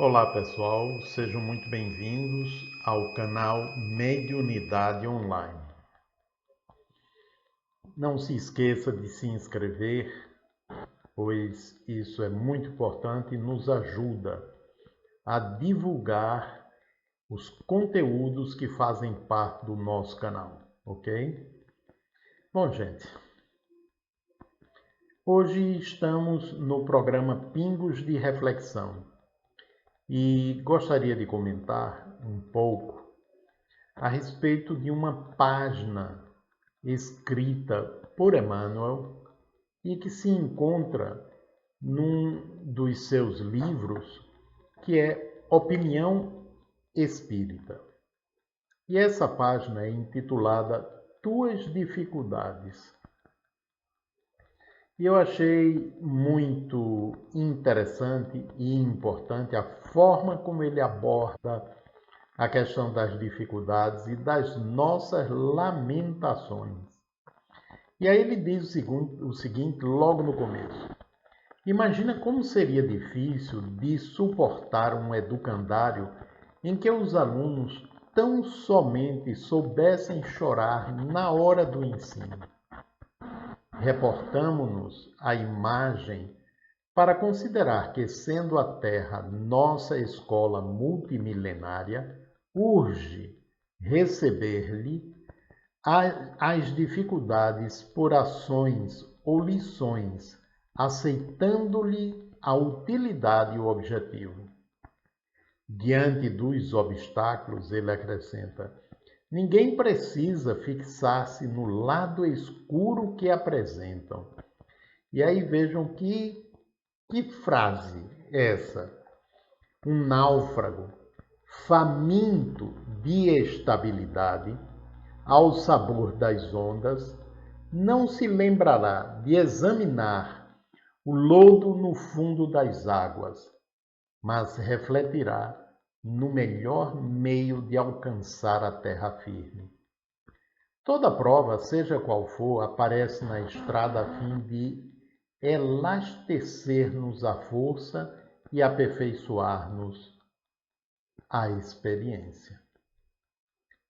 Olá pessoal, sejam muito bem-vindos ao canal Mediunidade Online. Não se esqueça de se inscrever, pois isso é muito importante e nos ajuda a divulgar os conteúdos que fazem parte do nosso canal, ok? Bom, gente, hoje estamos no programa Pingos de Reflexão e gostaria de comentar um pouco a respeito de uma página escrita por Emmanuel e que se encontra num dos seus livros, que é Opinião Espírita. E essa página é intitulada Tuas Dificuldades. E eu achei muito interessante e importante a forma como ele aborda a questão das dificuldades e das nossas lamentações. E aí ele diz o seguinte logo no começo. Imagina como seria difícil de suportar um educandário em que os alunos tão somente soubessem chorar na hora do ensino. Reportamo-nos à imagem para considerar que, sendo a Terra nossa escola multimilenária, urge receber-lhe as dificuldades por ações ou lições, aceitando-lhe a utilidade e o objetivo. Diante dos obstáculos, ele acrescenta, ninguém precisa fixar-se no lado escuro que apresentam. E aí vejam que frase é essa? Um náufrago, faminto de estabilidade, ao sabor das ondas, não se lembrará de examinar o lodo no fundo das águas, mas refletirá no melhor meio de alcançar a terra firme. Toda prova, seja qual for, aparece na estrada a fim de elastecer-nos a força e aperfeiçoar-nos a experiência.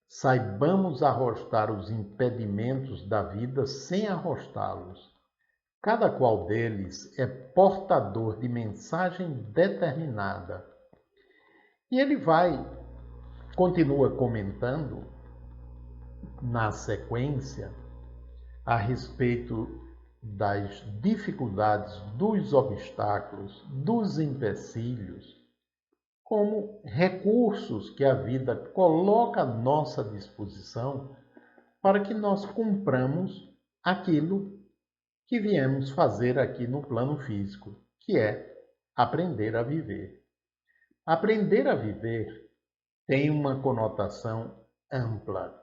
Saibamos arrostar os impedimentos da vida sem arrostá-los. Cada qual deles é portador de mensagem determinada. E ele continua comentando na sequência a respeito das dificuldades, dos obstáculos, dos empecilhos, como recursos que a vida coloca à nossa disposição para que nós cumpramos aquilo que viemos fazer aqui no plano físico, que é aprender a viver. Aprender a viver tem uma conotação ampla,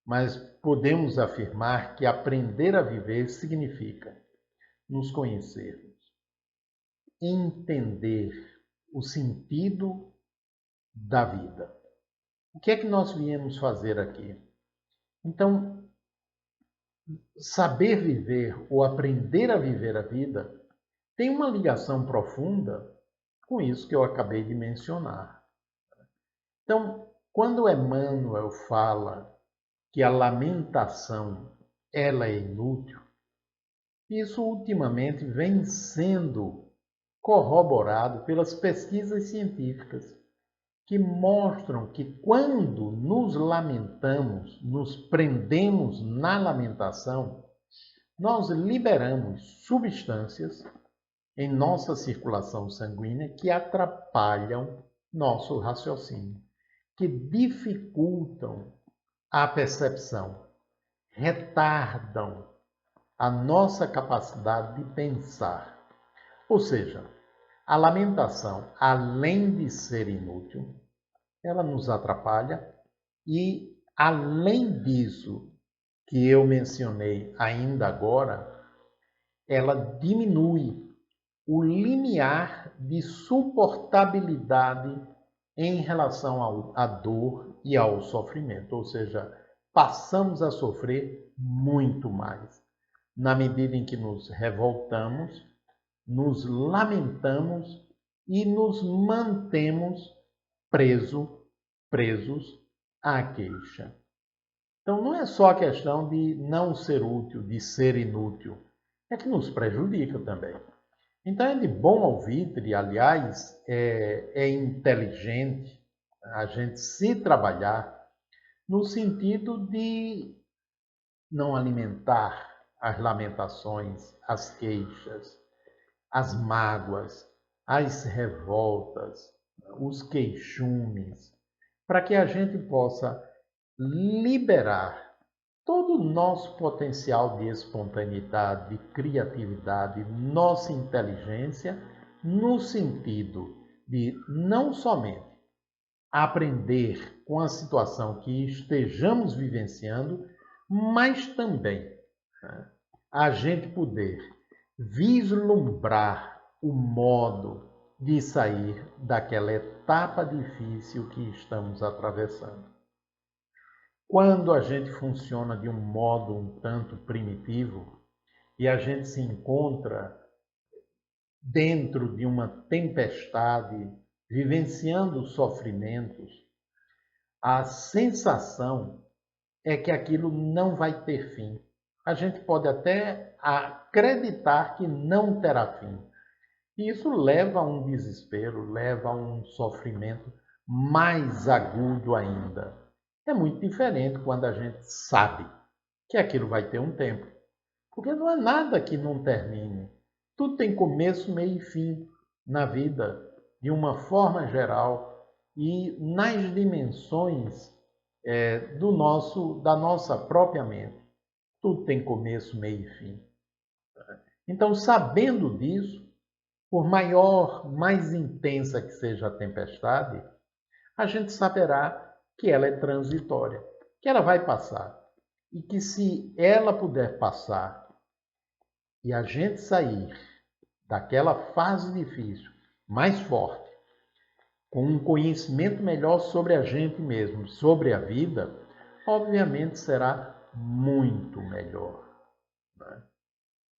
mas podemos afirmar que aprender a viver significa nos conhecermos, entender o sentido da vida. O que é que nós viemos fazer aqui? Então, saber viver ou aprender a viver a vida tem uma ligação profunda com isso que eu acabei de mencionar. Então, quando Emmanuel fala que a lamentação ela é inútil, isso ultimamente vem sendo corroborado pelas pesquisas científicas, que mostram que quando nos lamentamos, nos prendemos na lamentação, nós liberamos substâncias em nossa circulação sanguínea que atrapalham nosso raciocínio, que dificultam a percepção, retardam a nossa capacidade de pensar. Ou seja, a lamentação, além de ser inútil, ela nos atrapalha e, além disso que eu mencionei ainda agora, ela diminui o limiar de suportabilidade em relação à dor e ao sofrimento, ou seja, passamos a sofrer muito mais, na medida em que nos revoltamos, nos lamentamos e nos mantemos presos à queixa. Então, não é só a questão de não ser útil, de ser inútil, é que nos prejudica também. Então, é de bom alvitre, aliás, é inteligente a gente se trabalhar no sentido de não alimentar as lamentações, as queixas, as mágoas, as revoltas, os queixumes, para que a gente possa liberar todo o nosso potencial de espontaneidade, de criatividade, nossa inteligência, no sentido de não somente aprender com a situação que estejamos vivenciando, mas também, né, a gente poder vislumbrar o modo de sair daquela etapa difícil que estamos atravessando. Quando a gente funciona de um modo um tanto primitivo e a gente se encontra dentro de uma tempestade, vivenciando sofrimentos, a sensação é que aquilo não vai ter fim. A gente pode até acreditar que não terá fim. E isso leva a um desespero, leva a um sofrimento mais agudo ainda. É muito diferente quando a gente sabe que aquilo vai ter um tempo. Porque não é nada que não termine. Tudo tem começo, meio e fim na vida, de uma forma geral e nas dimensões da nossa própria mente. Tudo tem começo, meio e fim. Então, sabendo disso, por maior, mais intensa que seja a tempestade, a gente saberá que ela é transitória, que ela vai passar. E que se ela puder passar e a gente sair daquela fase difícil mais forte, com um conhecimento melhor sobre a gente mesmo, sobre a vida, obviamente será muito melhor. Né?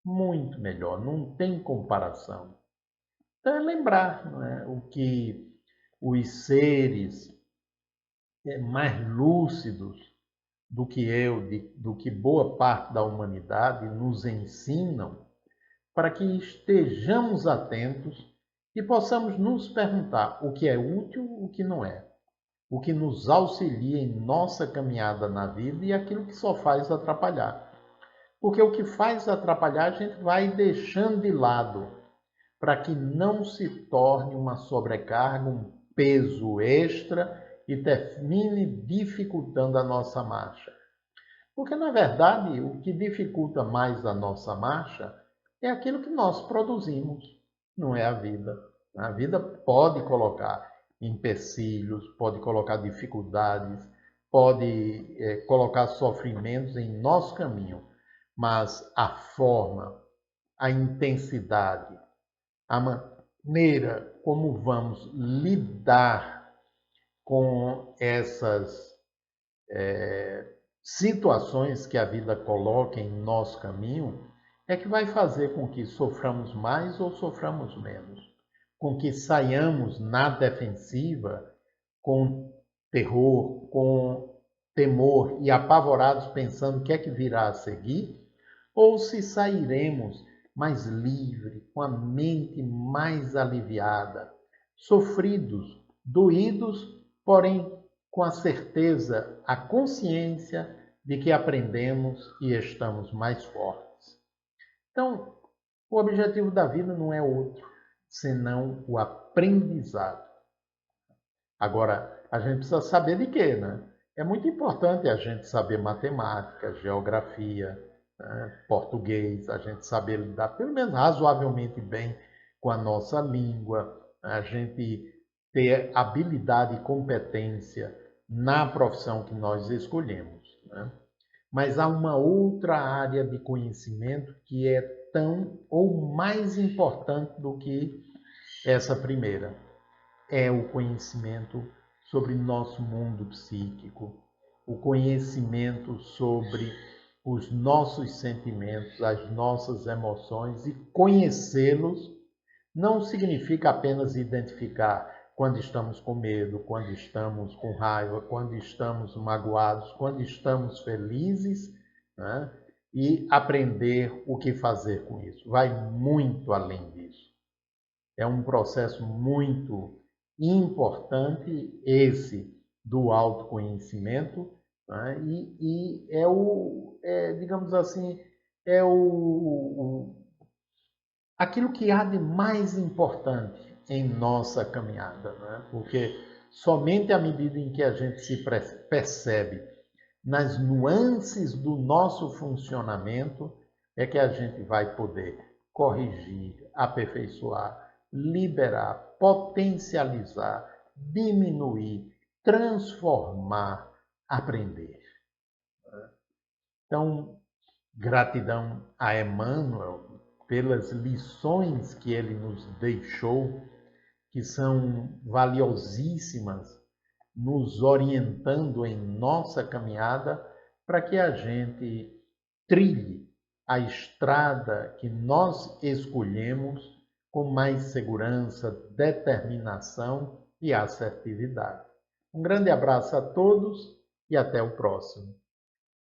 Muito melhor, não tem comparação. Então é lembrar, não é, o que os seres mais lúcidos do que eu, do que boa parte da humanidade nos ensinam, para que estejamos atentos e possamos nos perguntar o que é útil, o que não é, o que nos auxilia em nossa caminhada na vida e aquilo que só faz atrapalhar. Porque o que faz atrapalhar a gente vai deixando de lado, para que não se torne uma sobrecarga, um peso extra e termine dificultando a nossa marcha. Porque, na verdade, o que dificulta mais a nossa marcha é aquilo que nós produzimos, não é a vida. A vida pode colocar empecilhos, pode colocar dificuldades, pode colocar sofrimentos em nosso caminho, mas a forma, a intensidade, a maneira como vamos lidar com essas situações que a vida coloca em nosso caminho é que vai fazer com que soframos mais ou soframos menos, com que saiamos na defensiva com terror, com temor e apavorados pensando o que é que virá a seguir, ou se sairemos mais livre, com a mente mais aliviada, sofridos, doídos, porém com a certeza, a consciência de que aprendemos e estamos mais fortes. Então, o objetivo da vida não é outro, senão o aprendizado. Agora, a gente precisa saber de quê, né? É muito importante a gente saber matemática, geografia, né? Português, a gente saber lidar pelo menos razoavelmente bem com a nossa língua, a gente ter habilidade e competência na profissão que nós escolhemos. Né? Mas há uma outra área de conhecimento que é tão ou mais importante do que essa primeira. É o conhecimento sobre nosso mundo psíquico, o conhecimento sobre os nossos sentimentos, as nossas emoções e conhecê-los não significa apenas identificar quando estamos com medo, quando estamos com raiva, quando estamos magoados, quando estamos felizes, né? E aprender o que fazer com isso. Vai muito além disso. É um processo muito importante esse do autoconhecimento, né? E digamos assim, é aquilo que há de mais importante em nossa caminhada, né? Porque somente à medida em que a gente se percebe nas nuances do nosso funcionamento é que a gente vai poder corrigir, aperfeiçoar, liberar, potencializar, diminuir, transformar, aprender. Então, gratidão a Emmanuel pelas lições que ele nos deixou, que são valiosíssimas, nos orientando em nossa caminhada para que a gente trilhe a estrada que nós escolhemos com mais segurança, determinação e assertividade. Um grande abraço a todos e até o próximo.